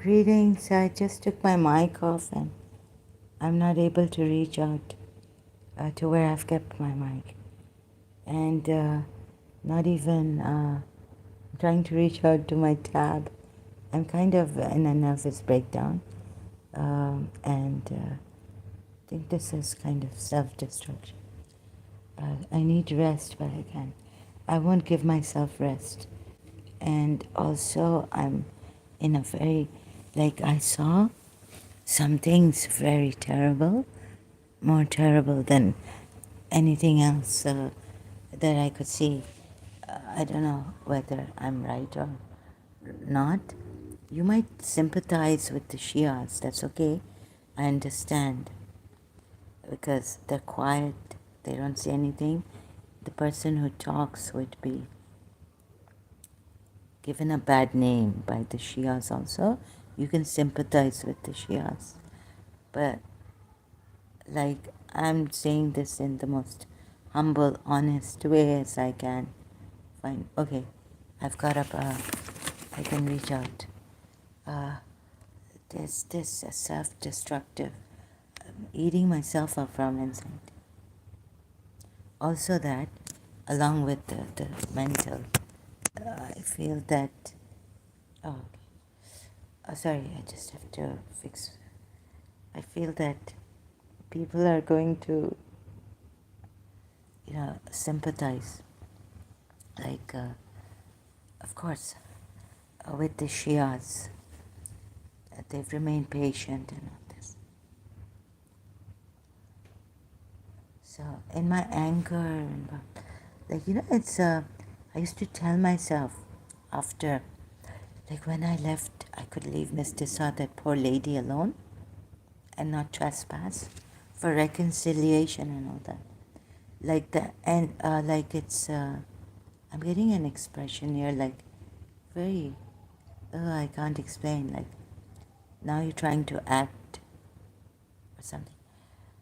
Greetings. I just took my mic off and I'm not able to reach out to where I've kept my mic. And not even trying to reach out to my tab. I'm kind of in a nervous breakdown. And I think this is kind of self-destruction. I need rest, but I won't give myself rest. And also, I'm in a very, like, I saw some things very terrible, more terrible than anything else that I could see. I don't know whether I'm right or not. You might sympathize with the Shias, that's okay. I understand because they're quiet, they don't say anything. The person who talks would be given a bad name by the Shias also. You can sympathize with the Shias. But, like, I'm saying this in the most humble, honest way as I can find. Okay, I've got up, I can reach out. There's this self-destructive, eating myself up from inside. Also that, along with the mental, I feel that, oh, okay. Sorry, I just have to fix. I feel that people are going to, sympathize. Like, of course, with the Shias, they've remained patient and all this. So, in my anger, and like, it's, I used to tell myself after, like, when I left, I could leave Miss Tissa, that poor lady, alone and not trespass, for reconciliation and all that. Like that, and like it's, I'm getting an expression here, like very, I can't explain, like now you're trying to act or something.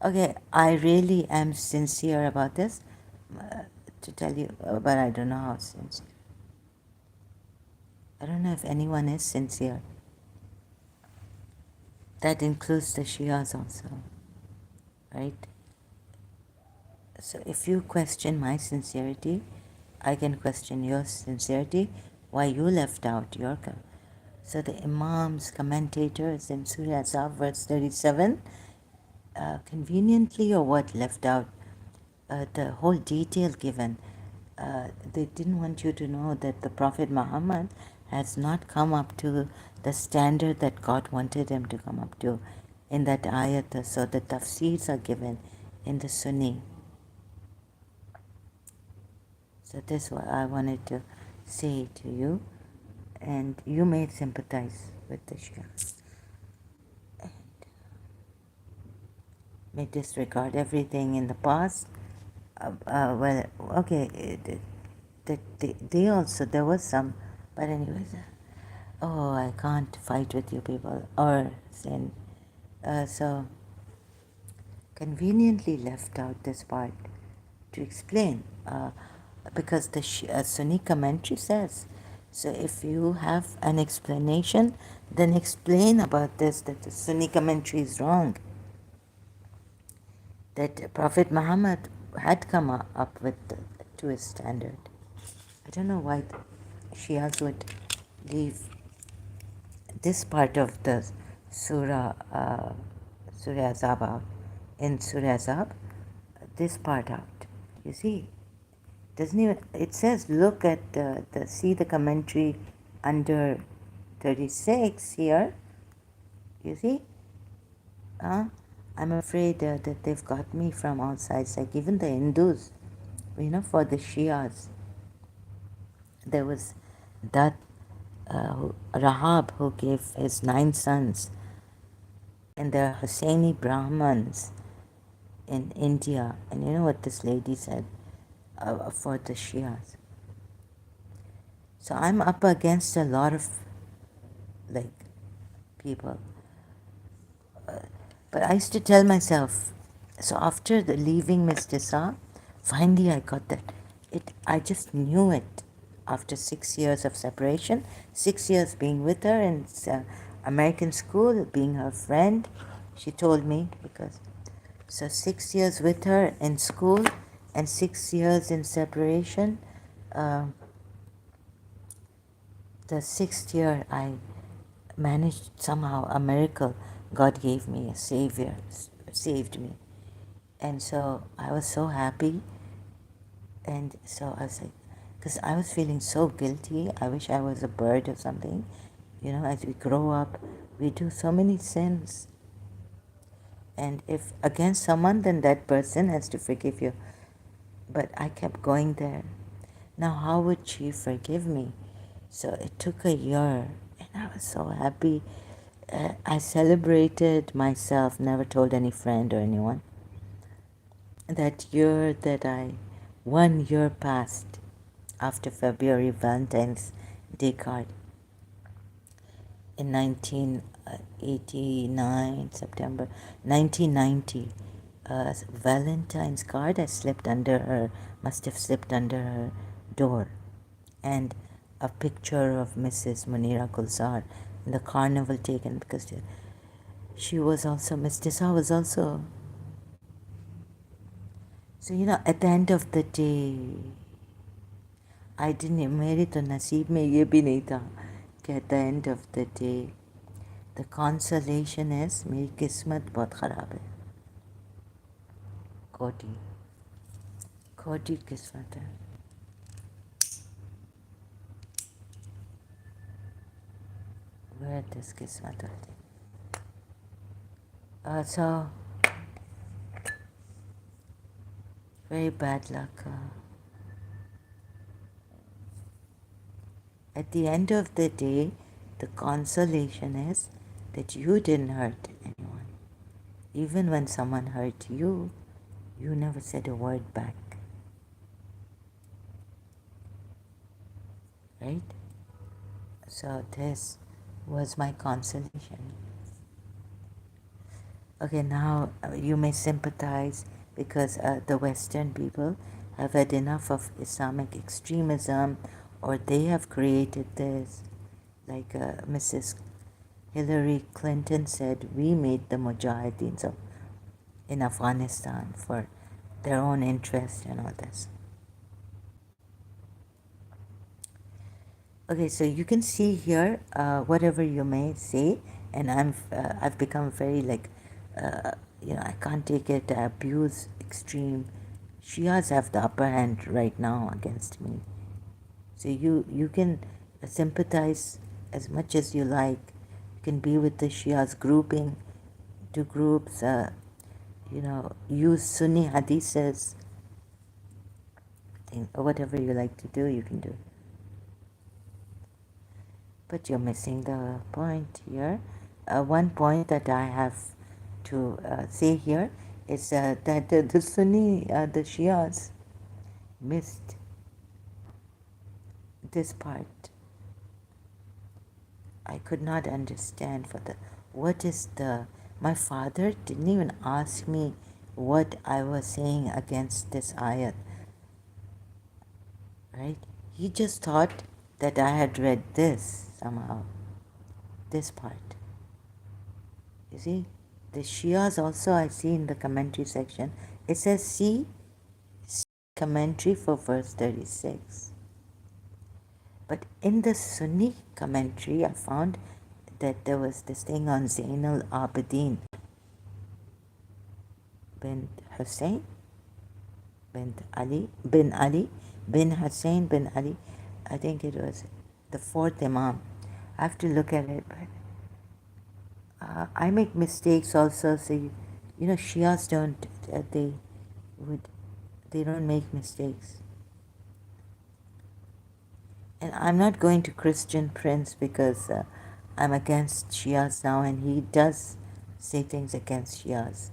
Okay, I really am sincere about this, to tell you, but I don't know how sincere. I don't know if anyone is sincere. That includes the Shias also, right? So if you question my sincerity, I can question your sincerity, why you left out your. So the Imams, commentators in Surah Azab, verse 37, conveniently or what, left out the whole detail given. They didn't want you to know that the Prophet Muhammad has not come up to the standard that God wanted him to come up to in that ayat. So the tafsirs are given in the Sunni. So this is what I wanted to say to you, and you may sympathize with the Shia, and may disregard everything in the past. Well, okay, they also, there was some, but anyways, oh, I can't fight with you people, or sin. So, conveniently left out this part to explain, because the Sunni commentary says, so if you have an explanation, then explain about this, that the Sunni commentary is wrong, that Prophet Muhammad had come up with to his standard. I don't know why the Shias would leave this part of the Surah Azab out, in Surah Azab, this part out. You see, doesn't even, it says, look at see the commentary under 36 here. You see? I'm afraid that they've got me from all sides, like even the Hindus, for the Shias. There was that Rahab who gave his 9 sons, and the Hussaini Brahmins in India. And you know what this lady said for the Shias? So I'm up against a lot of like people. But I used to tell myself, so after the leaving Miss Tissa, finally I got that. I just knew it after 6 years of separation, 6 years being with her in American school, being her friend. She told me because, so 6 years with her in school and 6 years in separation. Um the sixth year I managed somehow a miracle. God gave me a savior, saved me. And so I was so happy. And so I was like, because I was feeling so guilty. I wish I was a bird or something. You know, as we grow up, we do so many sins. And if against someone, then that person has to forgive you. But I kept going there. Now, how would she forgive me? So it took a year, and I was so happy. I celebrated myself, never told any friend or anyone. That year that 1 year passed after February Valentine's Day card in 1989, September 1990. Valentine's card must have slipped under her door. And a picture of Mrs. Munira Gulzar in the carnival taken because she was also, Miss Tissa was also. So, at the end of the day, I didn't, मेरे तो नसीब में ये भी नहीं था कि at the end of the day, the consolation is मेरी किस्मत बहुत ख़राब है. खोटी खोटी किस्मत है. Where this किस्मत होती. So, very bad luck. At the end of the day, the consolation is that you didn't hurt anyone. Even when someone hurt you, you never said a word back. Right? So this was my consolation. Okay, now you may sympathize because the Western people have had enough of Islamic extremism, or they have created this. Like Mrs. Hillary Clinton said, we made the Mujahideens in Afghanistan for their own interest and all this. Okay, so you can see here whatever you may say, and I've become very I can't take it. I abuse extreme. Shias have the upper hand right now against me. So you can sympathize as much as you like. You can be with the Shias grouping, do groups. Use Sunni hadiths. Whatever you like to do, you can do. But you're missing the point here. One point that I have to say here is that the Sunni, the Shias missed this part. I could not understand my father didn't even ask me what I was saying against this ayat, right? He just thought that I had read this somehow, this part. You see, the Shias also I see in the commentary section, it says see commentary for verse 36. But in the Sunni commentary, I found that there was this thing on Zain al-Abidin bin Hussein, bin Ali, bin Hussein, bin Ali. I think it was the fourth Imam. I have to look at it, but I make mistakes also. So, Shias don't, they don't make mistakes. And I'm not going to Christian Prince because I'm against Shias now, and he does say things against Shias.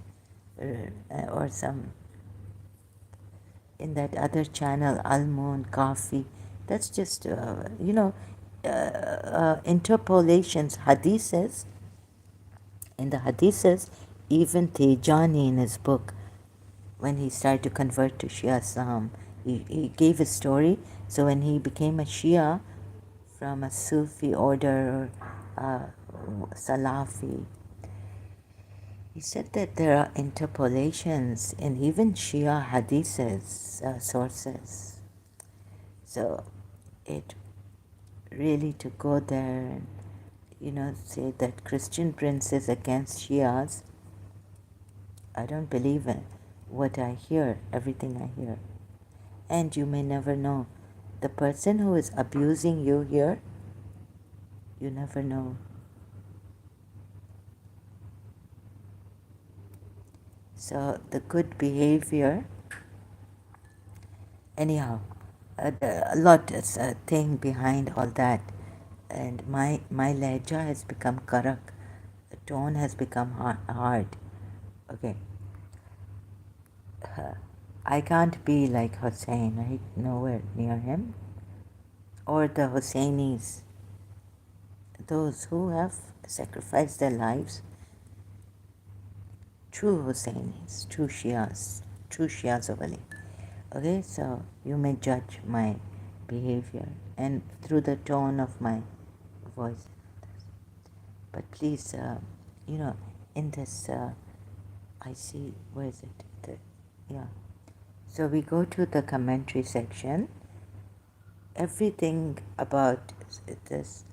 Or some, in that other channel, Al Moon, Kafi, That's just, interpolations, hadiths. In the hadiths, even Tejani in his book, when he started to convert to Shia Islam, he gave a story. So when he became a Shia from a Sufi order, Salafi, he said that there are interpolations in even Shia hadiths, sources. So it really to go there and, say that Christian Prince is against Shias, I don't believe it. What I hear, everything I hear. And you may never know. The person who is abusing you here, you never know. So the good behavior, anyhow, a lot is a thing behind all that. And my lehja has become karak. The tone has become hard. Okay. I can't be like Hussein, right? Nowhere near him. Or the Husseinis, those who have sacrificed their lives. True Husseinis, true Shias of Ali. Okay, so you may judge my behavior and through the tone of my voice. But please, in this, I see, where is it? Yeah. So we go to the commentary section. Everything about this,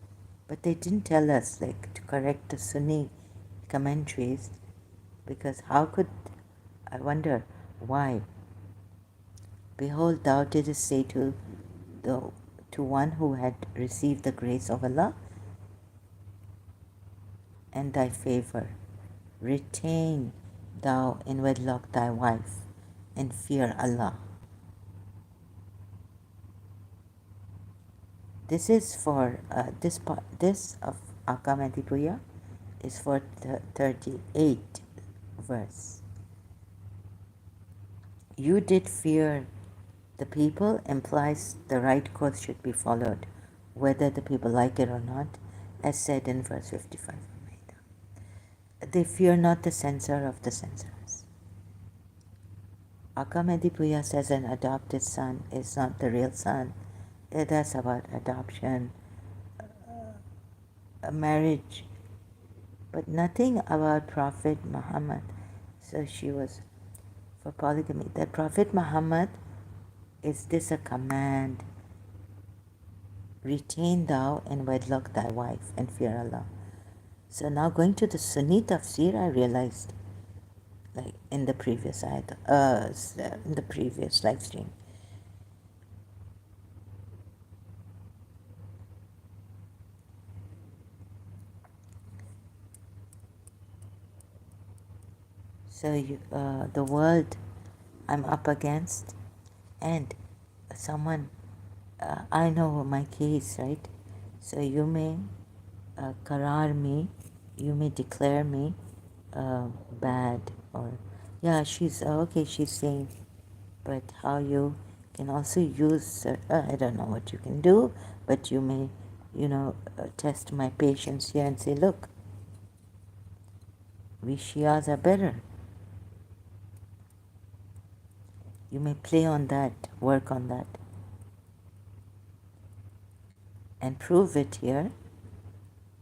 but they didn't tell us like to correct the Sunni commentaries, because how could, I wonder why. Behold, thou didst say to one who had received the grace of Allah and thy favor, retain thou in wedlock thy wife and fear Allah. This is for this part. This of Ahkam Adipuya is for the 38th verse. You did fear the people implies the right course should be followed, whether the people like it or not, as said in verse 55 of Maida. They fear not the censor of the censors. Ahkam Adipuya says an adopted son is not the real son. That's about adoption, a marriage, but nothing about Prophet Muhammad. So she was for polygamy. That Prophet Muhammad, is this a command? Retain thou in wedlock thy wife and fear Allah. So now going to the Sunni tafsir, I realized, like in the previous in the previous live stream, so the world I'm up against, and someone, I know my case, right? So you may karar me, you may declare me bad, or yeah, she's okay, she's saying, but how you can also use, I don't know what you can do, but you may, test my patience here and say, look, we Shias are better. You may play on that, work on that, and prove it here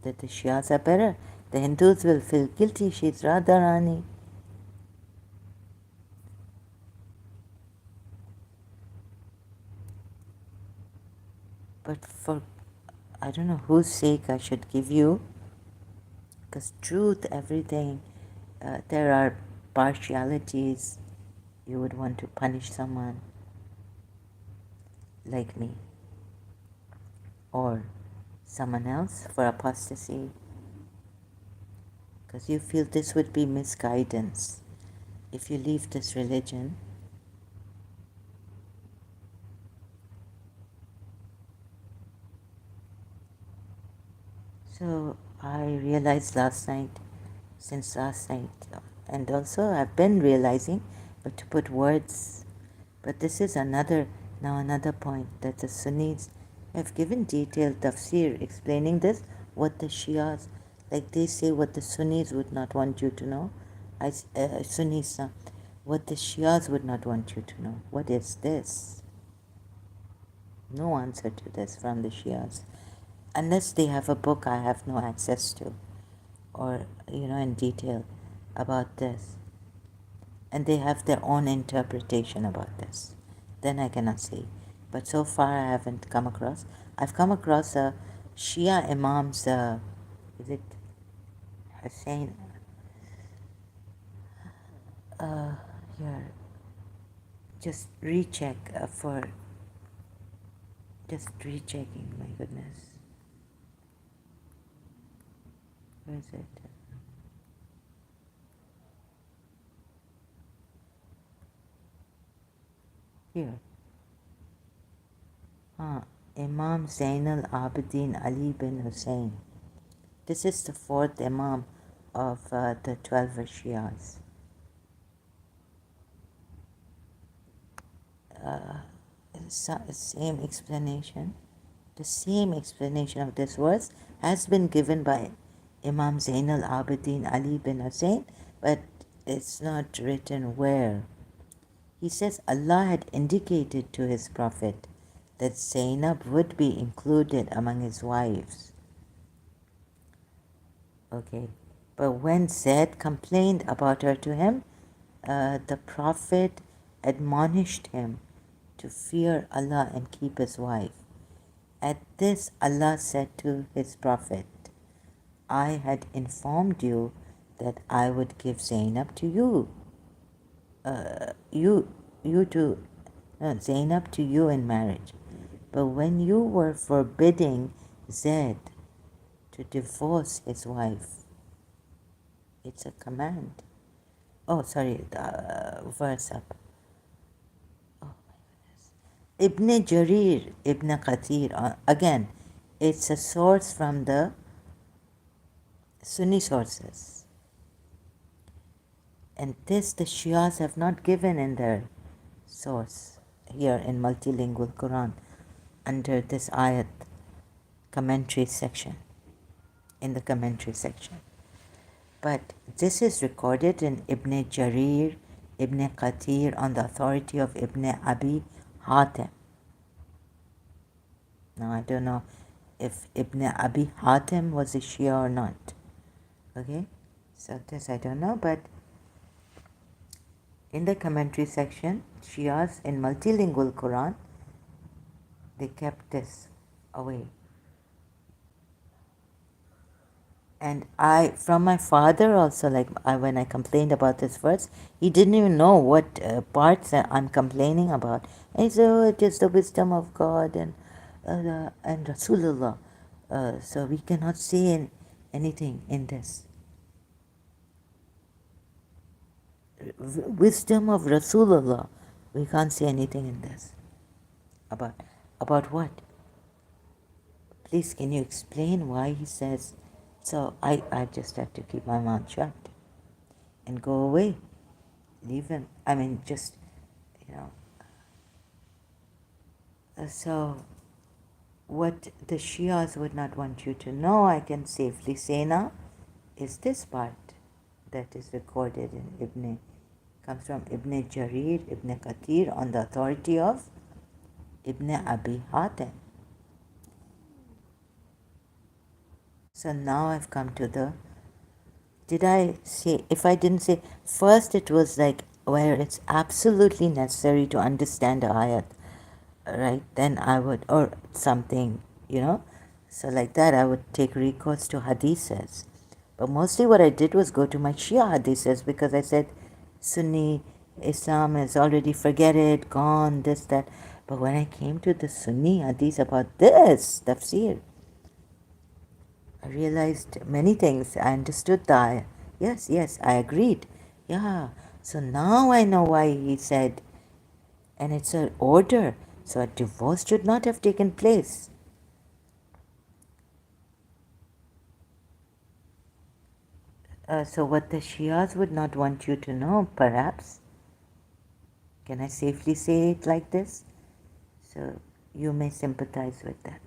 that the Shias are better. The Hindus will feel guilty, she's Radharani. But for, I don't know whose sake I should give you, because truth, everything, there are partialities. You would want to punish someone like me or someone else for apostasy, because you feel this would be misguidance if you leave this religion. So I realized since last night, and also I've been realizing, but to put words, but this is another point that the Sunnis I've given detailed tafsir explaining this, what the Shias, like they say what the Sunnis would not want you to know. Sunnis, what the Shias would not want you to know. What is this? No answer to this from the Shias. Unless they have a book I have no access to, or, in detail about this. And they have their own interpretation about this. Then I cannot say. But so far I haven't come across. I've come across a Shia Imams, is it Hussein? Here, just recheck just rechecking, my goodness. Where is it? Here. Imam Zainal Abidin Ali bin Hussein. This is the fourth Imam of the 12 Shias. Same explanation. The same explanation of this verse has been given by Imam Zainal Abidin Ali bin Hussein, but it's not written where. He says Allah had indicated to his Prophet that Zainab would be included among his wives. Okay, but when Zaid complained about her to him, the Prophet admonished him to fear Allah and keep his wife. At this, Allah said to his Prophet, I had informed you that I would give Zainab to you. Zainab to you in marriage. But when you were forbidding Zaid to divorce his wife, it's a command. Oh, sorry, the verse up. Oh my goodness. Ibn Jarir, Ibn Kathir, again, it's a source from the Sunni sources. And this the Shias have not given in their source here in multilingual Quran under this ayat commentary section, in the commentary section. But this is recorded in Ibn Jarir, Ibn Kathir on the authority of Ibn Abi Hatim. Now I don't know if Ibn Abi Hatim was a Shia or not. Okay, so this I don't know, but in the commentary section, Shias in multilingual Quran, they kept this away. And from my father also, when I complained about this verse, he didn't even know what parts I'm complaining about. And he said, oh, it is the wisdom of God and Rasulullah. So we cannot say anything in this. Wisdom of Rasulullah. We can't say anything in this. About what? Please, can you explain why he says? So I just have to keep my mouth shut and go away. Leave him. I mean, just, So what the Shias would not want you to know, I can safely say now, is this part that is recorded in comes from Ibn Jarir, Ibn Kathir on the authority of Ibn Abi Hatim. So now I've come to did I say, if I didn't say, first it was like where it's absolutely necessary to understand the ayat, right? Then I would, or something, so like that I would take recourse to hadiths. But mostly what I did was go to my Shia hadiths because I said Sunni Islam is already, forget it, gone, this, that. But when I came to the Sunni hadith about this tafsir, I realized many things. I understood that. Yes, I agreed. Yeah. So now I know why he said, and it's an order. So a divorce should not have taken place. So what the Shias would not want you to know, perhaps, can I safely say it like this? So you may sympathize with that.